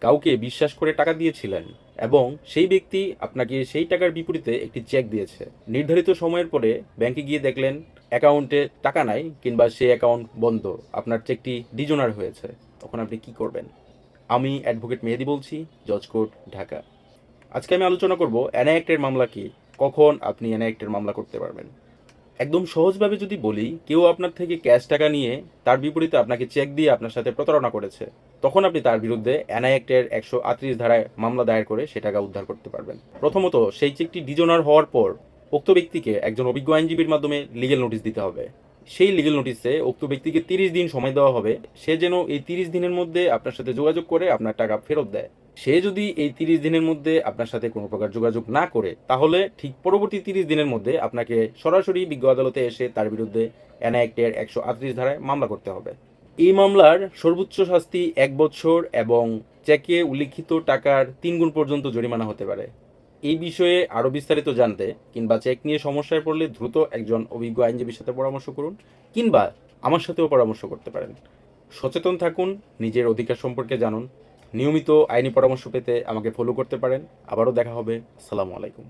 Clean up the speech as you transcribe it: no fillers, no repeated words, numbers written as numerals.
কাউকে বিশ্বাস করে টাকা দিয়েছিলেন এবং সেই ব্যক্তি আপনাকে সেই টাকার বিপরীতে একটি চেক দিয়েছে। নির্ধারিত সময়ের পরে ব্যাংকে গিয়ে দেখলেন অ্যাকাউন্টে টাকা নাই কিংবা সেই অ্যাকাউন্ট বন্ধ, আপনার চেকটি ডিজোনার হয়েছে। তখন আপনি কি করবেন? আমি অ্যাডভোকেট মেহেদি বলছি, জজ কোর্ট, ঢাকা। আজকে আমি আলোচনা করব এনআই অ্যাক্টের মামলা কি, কখন আপনি এনআই অ্যাক্টের মামলা করতে পারবেন। একদম সহজভাবে যদি বলি, কেউ আপনার থেকে ক্যাশ টাকা নিয়ে তার বিপরীতে আপনাকে চেক দিয়ে আপনার সাথে প্রতারণা করেছে, তখন আপনি তার বিরুদ্ধে এনআই অ্যাক্টের 138 ধারায় মামলা দায়ের করে সে টাকা উদ্ধার করতে পারবেন। প্রথমত, সেই চেকটি ডিজোনার হওয়ার পর উক্ত ব্যক্তিকে একজন অভিজ্ঞ আইনজীবীর মাধ্যমে লিগেল নোটিশ দিতে হবে। সেই লিগেল নোটিশে উক্ত ব্যক্তিকে 30 দিন সময় দেওয়া হবে, সে যেন এই 30 দিনের মধ্যে আপনার সাথে যোগাযোগ করে আপনার টাকা ফেরত দেয়। সে যদি এই 30 দিনের মধ্যে আপনার সাথে কোনো প্রকার যোগাযোগ না করে, তাহলে ঠিক পরবর্তী 30 দিনের মধ্যে আপনাকে সরাসরি বিজ্ঞ আদালতে এসে তার বিরুদ্ধে এনআই অ্যাক্টের 138 ধারায় মামলা করতে হবে। এই মামলার সর্বোচ্চ শাস্তি 1 বছর এবং চেকে উল্লিখিত টাকার 3 গুণ পর্যন্ত জরিমানা হতে পারে। এই বিষয়ে আরও বিস্তারিত জানতে কিংবা চেক নিয়ে সমস্যায় পড়লে দ্রুত একজন অভিজ্ঞ আইনজীবীর সাথে পরামর্শ করুন, কিংবা আমার সাথেও পরামর্শ করতে পারেন। সচেতন থাকুন, নিজের অধিকার সম্পর্কে জানুন। নিয়মিত আইনি পরামর্শ পেতে আমাকে ফলো করতে পারেন। আবারও দেখা হবে। আসসালামু আলাইকুম।